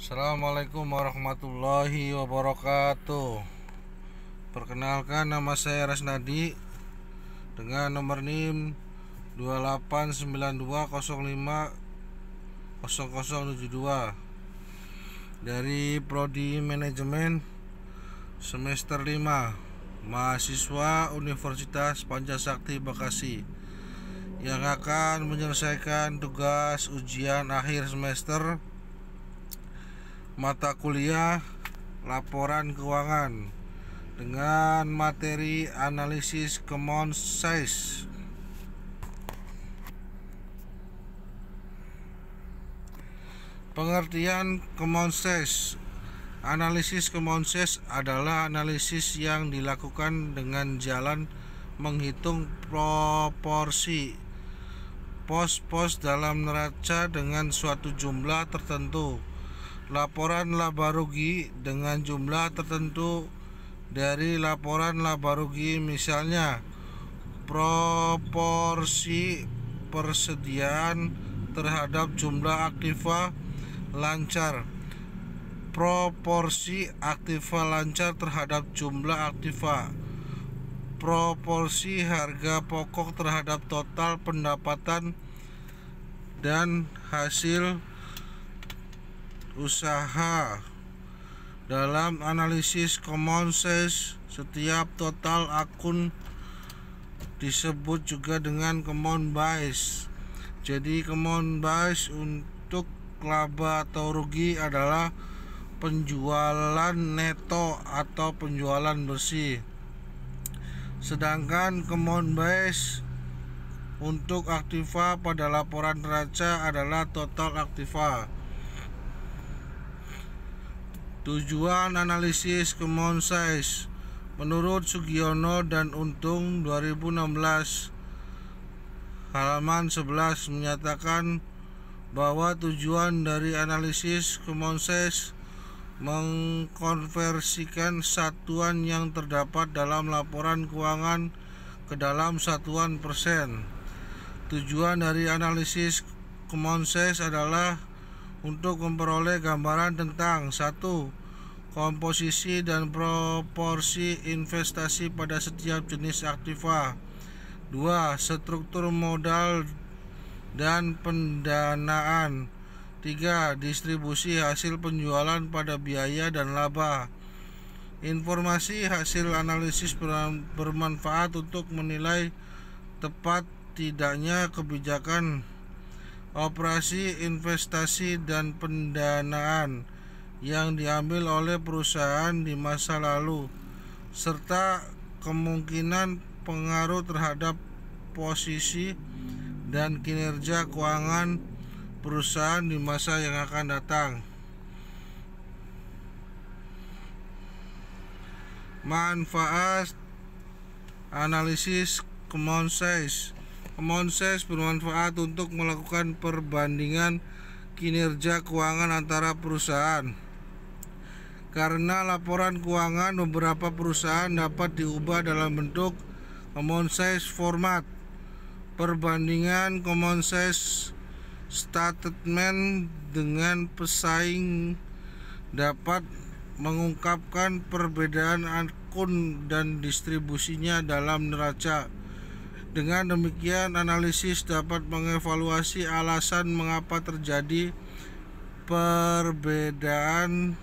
Assalamualaikum warahmatullahi wabarakatuh. Perkenalkan, nama saya Rasnadi dengan nomor NIM 2892050072 dari Prodi Manajemen semester 5, mahasiswa Universitas Pancasakti Bekasi, yang akan menyelesaikan tugas ujian akhir semester mata kuliah laporan keuangan dengan materi analisis common size. Pengertian common size. Analisis common size adalah analisis yang dilakukan dengan jalan menghitung proporsi pos-pos dalam neraca dengan suatu jumlah tertentu. Laporan laba rugi dengan jumlah tertentu dari laporan laba rugi, misalnya proporsi persediaan terhadap jumlah aktiva lancar, proporsi aktiva lancar terhadap jumlah aktiva, proporsi harga pokok terhadap total pendapatan dan hasil usaha. Dalam analisis common size, setiap total akun disebut juga dengan common base. Jadi common base untuk laba atau rugi adalah penjualan neto atau penjualan bersih, sedangkan common base untuk aktiva pada laporan neraca adalah total aktiva. Tujuan analisis common size. Menurut Sugiono dan Untung 2016 halaman 11 menyatakan bahwa tujuan dari analisis common size mengkonversikan satuan yang terdapat dalam laporan keuangan ke dalam satuan persen. Tujuan dari analisis common size adalah untuk memperoleh gambaran tentang 1. Komposisi dan proporsi investasi pada setiap jenis aktiva. 2. Struktur modal dan pendanaan. 3. Distribusi hasil penjualan pada biaya dan laba. Informasi hasil analisis bermanfaat untuk menilai tepat tidaknya kebijakan operasi investasi dan pendanaan yang diambil oleh perusahaan di masa lalu, serta kemungkinan pengaruh terhadap posisi dan kinerja keuangan perusahaan di masa yang akan datang. Manfaat analisis common size. Common size bermanfaat untuk melakukan perbandingan kinerja keuangan antara perusahaan. Karena laporan keuangan beberapa perusahaan dapat diubah dalam bentuk common size format. Perbandingan common size statement dengan pesaing dapat mengungkapkan perbedaan akun dan distribusinya dalam neraca. Dengan demikian, analisis dapat mengevaluasi alasan mengapa terjadi perbedaan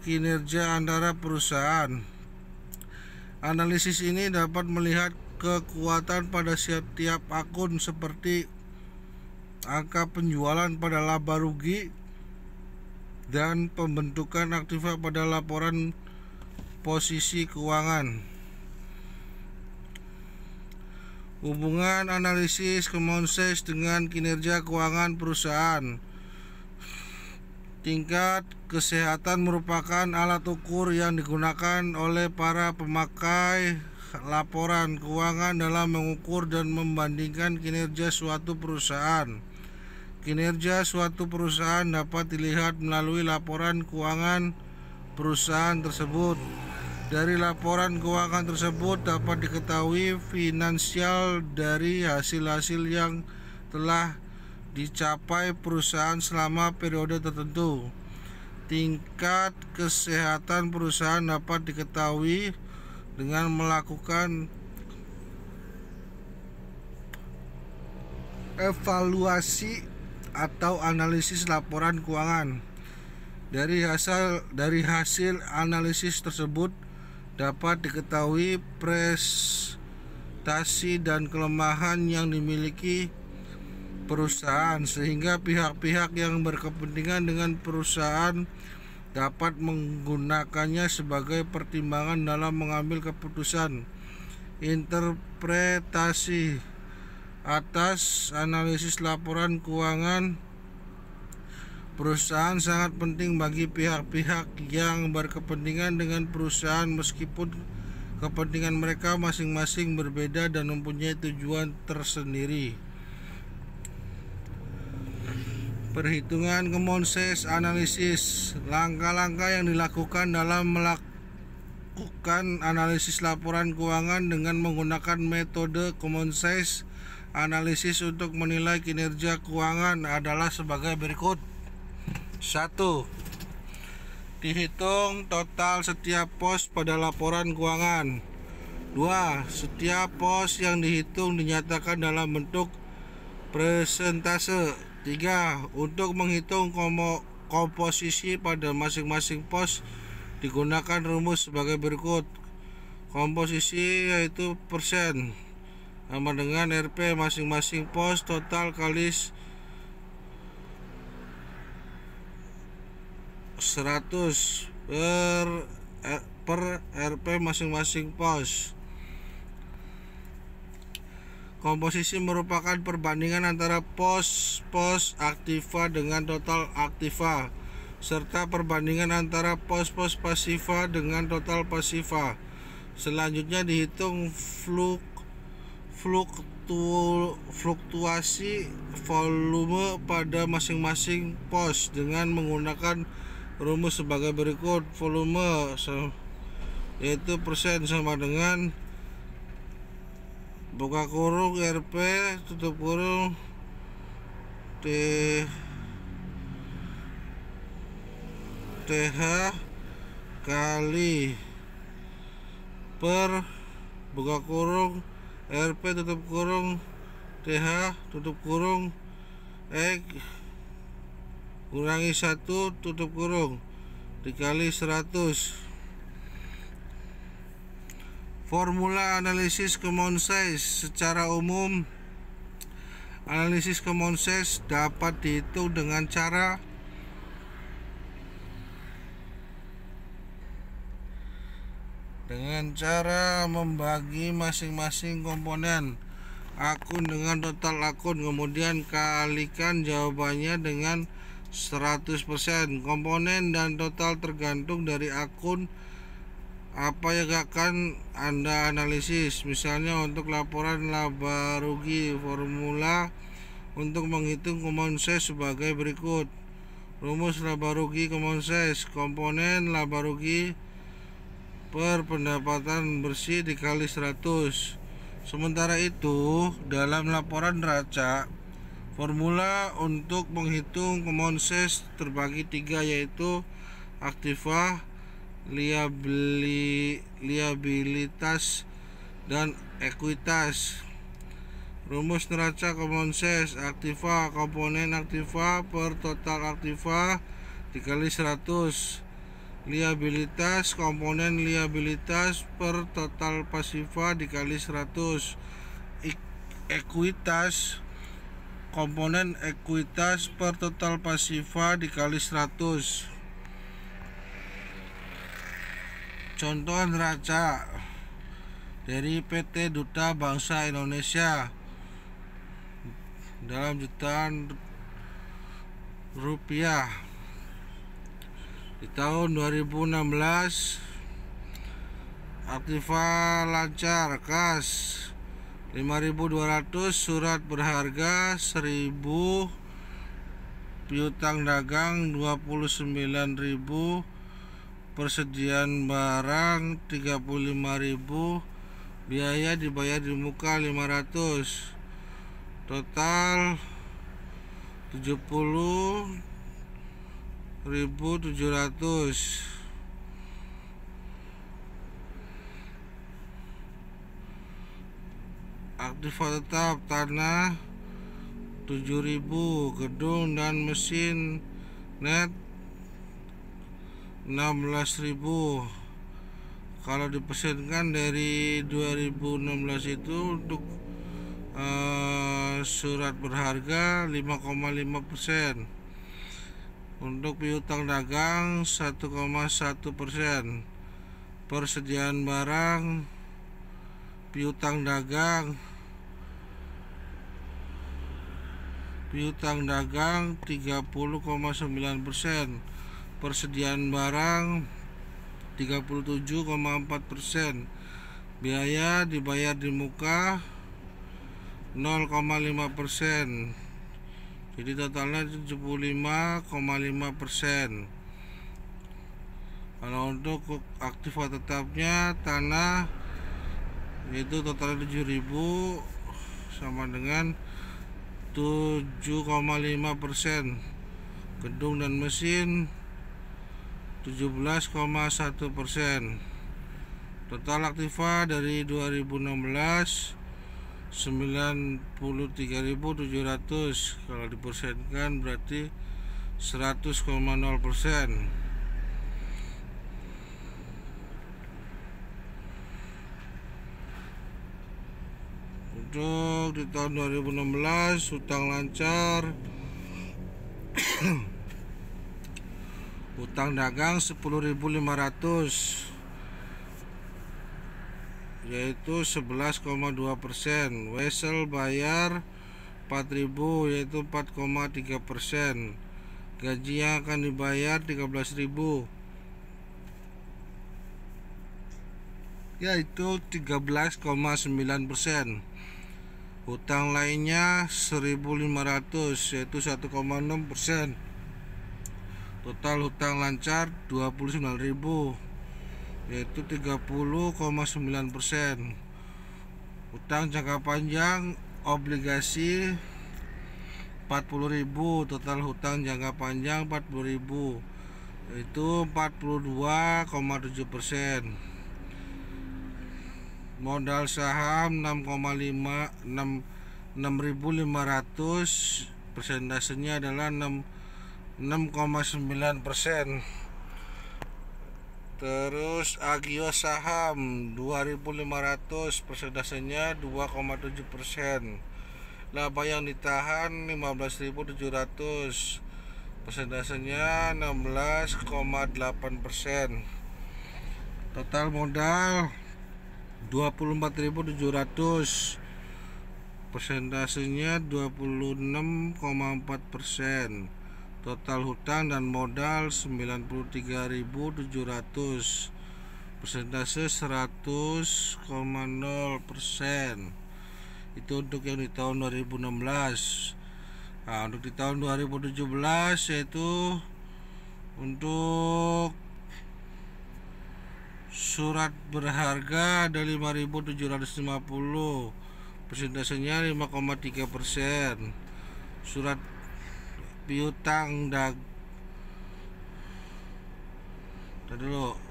kinerja antara perusahaan. Analisis ini dapat melihat kekuatan pada setiap akun seperti angka penjualan pada laba rugi dan pembentukan aktiva pada laporan posisi keuangan. Hubungan analisis common size dengan kinerja keuangan perusahaan. Tingkat kesehatan merupakan alat ukur yang digunakan oleh para pemakai laporan keuangan dalam mengukur dan membandingkan kinerja suatu perusahaan. Kinerja suatu perusahaan dapat dilihat melalui laporan keuangan perusahaan tersebut. Dari laporan keuangan tersebut dapat diketahui finansial dari hasil-hasil yang telah dicapai perusahaan selama periode tertentu. Tingkat kesehatan perusahaan dapat diketahui dengan melakukan evaluasi atau analisis laporan keuangan. Dari hasil analisis tersebut dapat diketahui prestasi dan kelemahan yang dimiliki perusahaan, sehingga pihak-pihak yang berkepentingan dengan perusahaan dapat menggunakannya sebagai pertimbangan dalam mengambil keputusan. Interpretasi atas analisis laporan keuangan perusahaan sangat penting bagi pihak-pihak yang berkepentingan dengan perusahaan, meskipun kepentingan mereka masing-masing berbeda dan mempunyai tujuan tersendiri. Perhitungan common sense analisis. Langkah-langkah yang dilakukan dalam melakukan analisis laporan keuangan dengan menggunakan metode common sense analisis untuk menilai kinerja keuangan adalah sebagai berikut. 1. Dihitung total setiap pos pada laporan keuangan. 2. Setiap pos yang dihitung dinyatakan dalam bentuk persentase. 3. Untuk menghitung komposisi pada masing-masing pos digunakan rumus sebagai berikut. Komposisi yaitu persen sama dengan RP masing-masing pos total kali 100 per RP masing-masing pos. Komposisi merupakan perbandingan antara pos-pos aktiva dengan total aktiva, serta perbandingan antara pos-pos pasiva dengan total pasiva. Selanjutnya dihitung fluktuasi volume pada masing-masing pos dengan menggunakan rumus sebagai berikut. Volume yaitu persen sama dengan buka kurung RP tutup kurung TH kali per buka kurung RP tutup kurung TH tutup kurung kurangi 1 tutup kurung dikali 100. Formula analisis common sense. Secara umum, analisis common sense dapat dihitung dengan cara membagi masing-masing komponen akun dengan total akun, kemudian kalikan jawabannya dengan 100%. Komponen dan total tergantung dari akun apa yang akan Anda analisis. Misalnya untuk laporan laba rugi, formula untuk menghitung common sense sebagai berikut. Rumus laba rugi common sense. Komponen laba rugi per pendapatan bersih dikali 100. Sementara itu, dalam laporan neraca, formula untuk menghitung common sense terbagi 3, yaitu aktiva, liabilitas, dan ekuitas. Rumus neraca common sense. Aktiva, komponen aktiva per total aktiva dikali 100. Liabilitas, komponen liabilitas per total pasiva dikali 100. Ekuitas, komponen ekuitas per total pasiva dikali 100. Contoh neraca dari PT Duta Bangsa Indonesia dalam jutaan rupiah. Di tahun 2016, aktiva lancar kas 5.200, surat berharga 1.000, piutang dagang 29.000, persediaan barang 35.000, biaya dibayar di muka 500, total 70.000 1.700. Aktiva tetap tanah 7.000. Gedung dan mesin net 16.000. Kalau dipersenkan dari 2016 itu untuk surat berharga 5,5%. Untuk piutang dagang 1,1%. Persediaan barang piutang dagang 30,9%. Persediaan barang 37,4%. Biaya dibayar di muka 0,5%. Jadi totalnya 75,5%. Kalau untuk aktiva tetapnya tanah yaitu totalnya 7.000 sama dengan 7,5%. Gedung dan mesin 17,1%. Total aktiva dari 2016 93.700. Kalau dipersenkan berarti 100,0%. Untuk di tahun 2016 hutang lancar hutang dagang 10.500 yaitu 11,2%. Wesel bayar 4.000 yaitu 4,3%. Gaji yang akan dibayar 13.000 yaitu 13,9%. Hutang lainnya 1.500 yaitu 1,6%. Total hutang lancar 29.000 yaitu 30,9%. Hutang jangka panjang obligasi 40.000. Total hutang jangka panjang 40.000 yaitu 42,7%. Modal saham 6.500. Persentasenya adalah 6,9%. Terus agio saham 2.500. Persentasenya 2,7%. Laba yang ditahan 15.700. Persentasenya 16,8%. Total modal 24.700. Persentasenya 26,4%. Total hutang dan modal 93.700. Persentase 100,0%. Itu untuk yang di tahun 2016. Nah, untuk di tahun 2017 yaitu untuk surat berharga ada 5.750. Persentasenya 5,3%. Surat piutang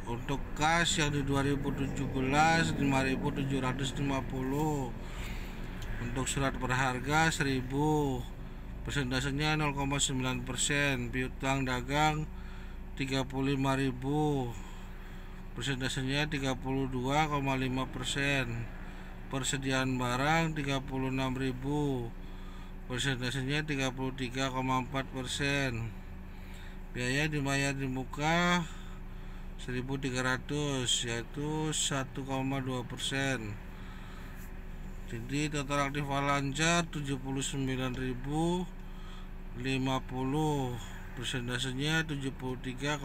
untuk kas yang di 2017 5.750. Untuk surat berharga 1.000. Persentasenya 0,9%. Piutang dagang 35.000. Persentasenya 32,5%. Persediaan barang 36.000. Persentasenya 33,4%. Biaya dibayar di muka 1.300 yaitu 1,2%. Jadi total aktiva lancar 79.050. Persentasenya 73,4%.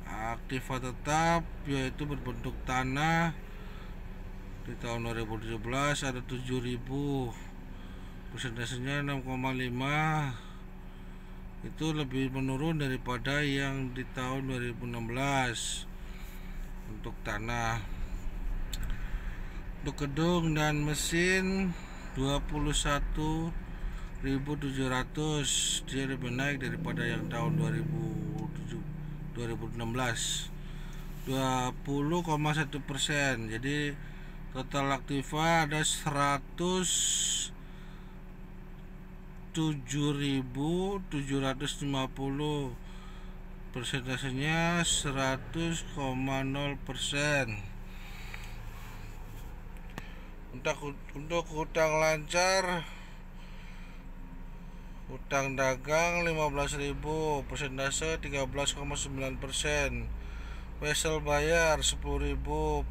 Aktiva tetap yaitu berbentuk tanah di tahun 2017 ada 7.000. Persentasenya 6,5. Itu lebih menurun daripada yang di tahun 2016 untuk tanah. Untuk gedung dan mesin 21 dia lebih naik daripada yang tahun 2016 20,1%. Jadi total aktiva ada 107.750, persentasenya 100,0%. Untuk hutang lancar, hutang dagang 15.000, persentase 13,9%. Wesel bayar 10.000,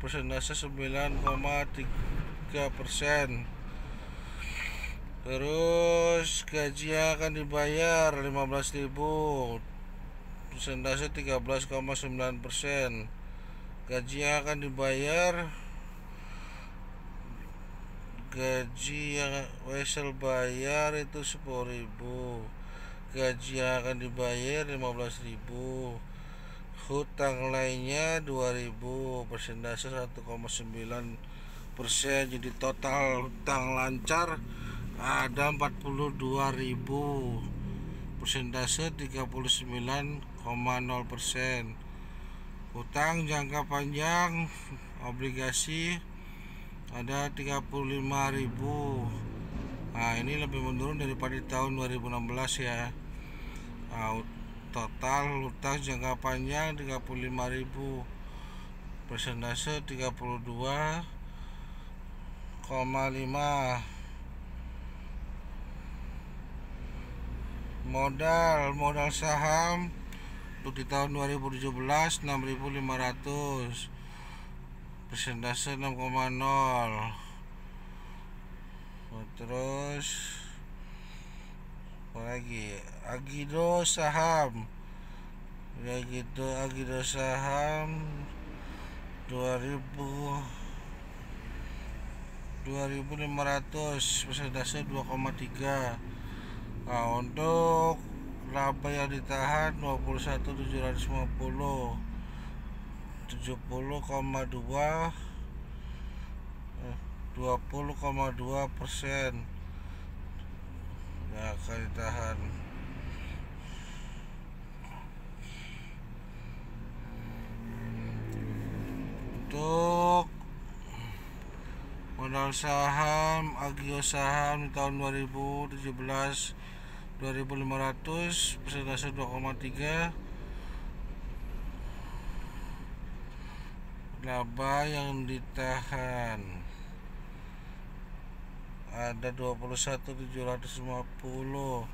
persentase 9,3%. Terus gaji yang akan dibayar 15.000, persentase 13,9%. Gaji yang akan dibayar, gaji yang Wesel bayar itu 10.000, gaji yang akan dibayar 15.000. Hutang lainnya 2.000, persentase 1,9%. Jadi total hutang lancar ada 42.000, persentase 39,0%. Hutang jangka panjang obligasi ada 35.000. Nah, ini lebih menurun daripada di tahun 2016 ya. Nah, total hutang jangka panjang 35.000, persentase 32,5. Modal saham untuk di tahun 2017 6.500, persentase 6,0. Terus apalagi Agido saham 2.500, persentase 2,3. Nah, untuk laba yang ditahan 21.750, 20,2%. Nah, akan ditahan. Untuk modal saham Agio saham tahun 2017 2.500, persentase 2,3. Laba yang ditahan ada 21.750,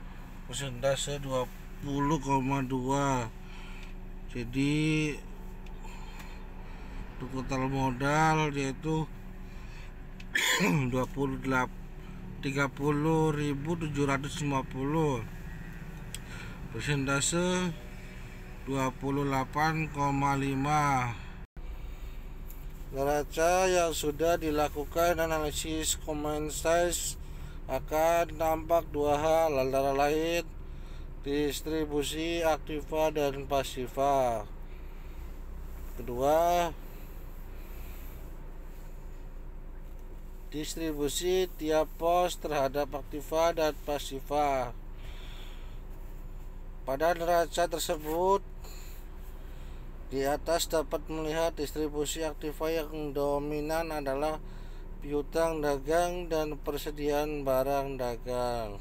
persentase 20,2. Jadi untuk total modal yaitu 30.750, persentase 28,5. Neraca yang sudah dilakukan analisis common size akan nampak dua hal, antara lain distribusi aktiva dan pasiva. Kedua, distribusi tiap pos terhadap aktiva dan pasiva. Pada neraca tersebut, di atas dapat melihat distribusi aktiva yang dominan adalah piutang dagang dan persediaan barang dagang.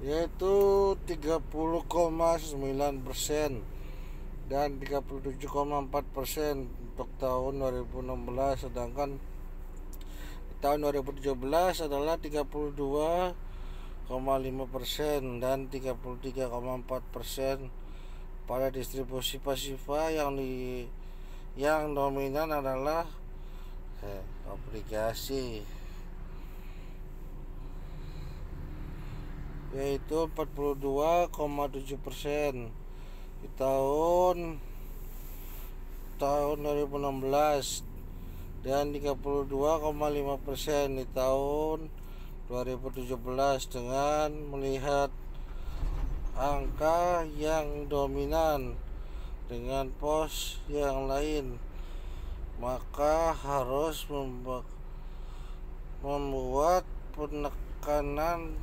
Yaitu 30,9% dan 37,4% untuk tahun 2016, sedangkan tahun 2017 adalah 32,5% dan 33,4%. Pada distribusi pasiva yang dominan adalah obligasi, yaitu 42,7% di tahun 2016 dan 32,5% di tahun 2017. Dengan melihat angka yang dominan dengan pos yang lain maka harus membuat penekanan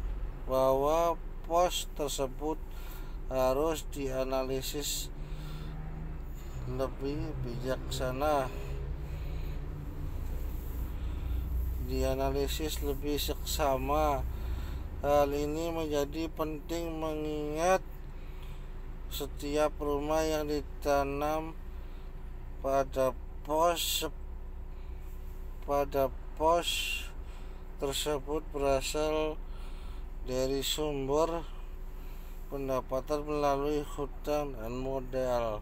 bahwa pos tersebut harus dianalisis lebih bijaksana, dianalisis lebih seksama. Hal ini menjadi penting mengingat setiap rumah yang ditanam pada pos tersebut berasal dari sumber pendapatan melalui hutang dan modal.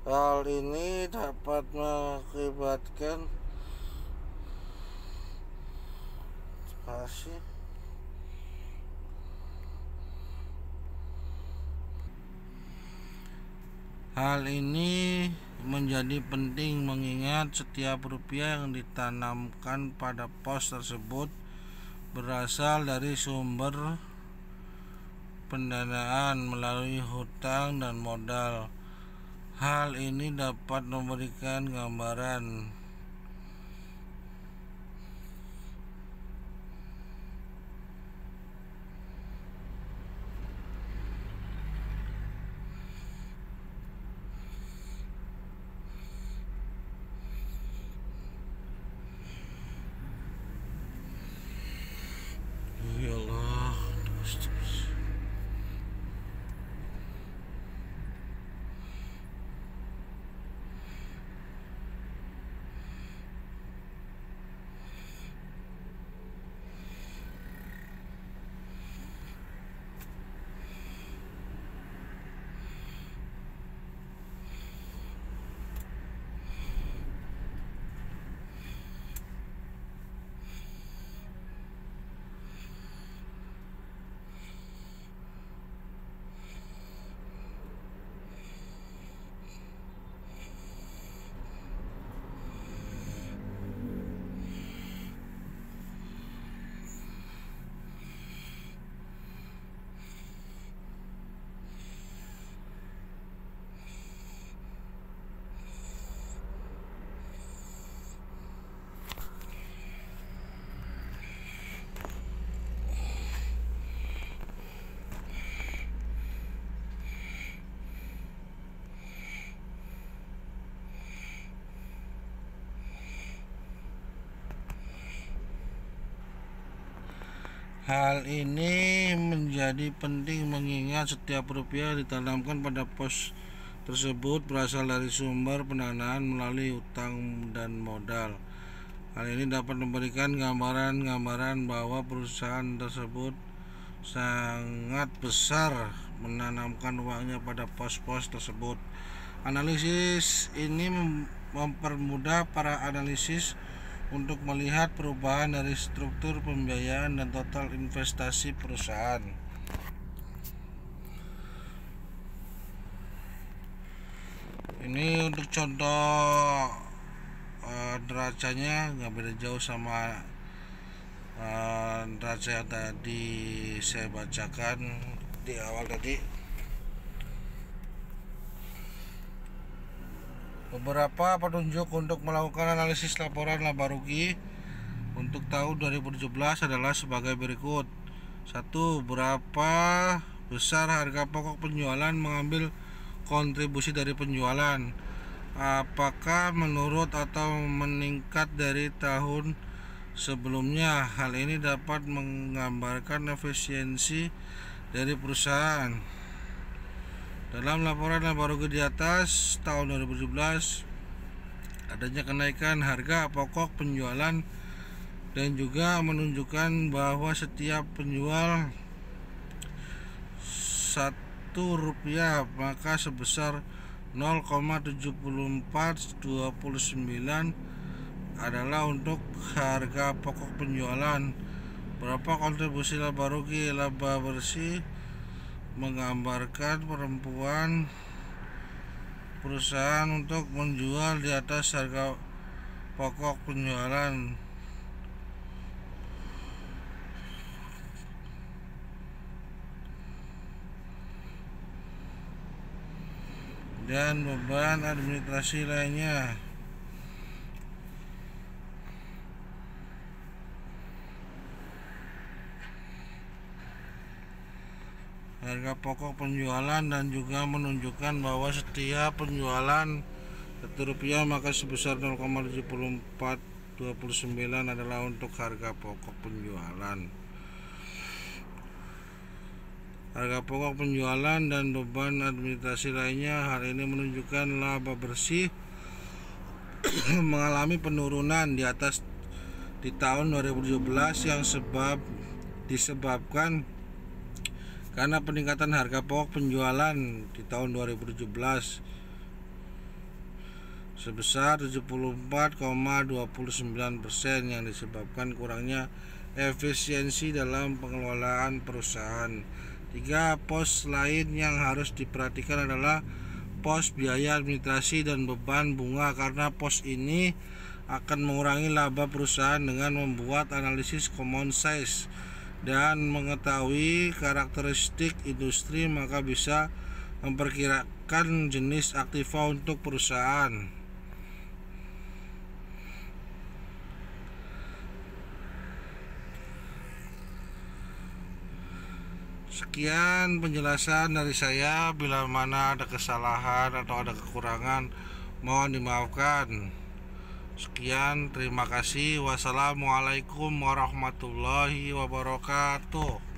Hal ini dapat mengakibatkan Hal ini menjadi penting mengingat setiap rupiah yang ditanamkan pada pos tersebut berasal dari sumber pendanaan melalui hutang dan modal. Hal ini dapat memberikan gambaran ya Allah. Hal ini menjadi penting mengingat setiap rupiah ditanamkan pada pos tersebut berasal dari sumber pendanaan melalui utang dan modal. Hal ini dapat memberikan gambaran bahwa perusahaan tersebut sangat besar menanamkan uangnya pada pos-pos tersebut. Analisis ini mempermudah para analisis untuk melihat perubahan dari struktur pembiayaan dan total investasi perusahaan. Ini untuk contoh derajanya nggak beda jauh sama neraca yang tadi saya bacakan di awal tadi. Beberapa petunjuk untuk melakukan analisis laporan laba rugi untuk tahun 2017 adalah sebagai berikut. 1. Berapa besar harga pokok penjualan mengambil kontribusi dari penjualan? Apakah menurut atau meningkat dari tahun sebelumnya? Hal ini dapat menggambarkan efisiensi dari perusahaan. Dalam laporan laba rugi di atas tahun 2017 adanya kenaikan harga pokok penjualan dan juga menunjukkan bahwa setiap penjual Rp1 maka sebesar 0,7429 adalah untuk harga pokok penjualan. Berapa kontribusi laba rugi laba bersih menggambarkan perempuan perusahaan untuk menjual di atas harga pokok penjualan. Dan beban administrasi lainnya. harga pokok penjualan dan juga menunjukkan bahwa setiap penjualan Rp1 maka sebesar 0,7429 adalah untuk harga pokok penjualan. Harga pokok penjualan dan beban administrasi lainnya, hal ini menunjukkan laba bersih mengalami penurunan di tahun 2017 yang disebabkan karena peningkatan harga pokok penjualan di tahun 2017 sebesar 74,29% yang disebabkan kurangnya efisiensi dalam pengelolaan perusahaan. 3 pos lain yang harus diperhatikan adalah pos biaya administrasi dan beban bunga, karena pos ini akan mengurangi laba perusahaan dengan membuat analisis common size dan mengetahui karakteristik industri, maka bisa memperkirakan jenis aktiva untuk perusahaan. Sekian penjelasan dari saya. Bila mana ada kesalahan atau ada kekurangan, mohon dimaafkan. Sekian, terima kasih. Wassalamualaikum warahmatullahi wabarakatuh.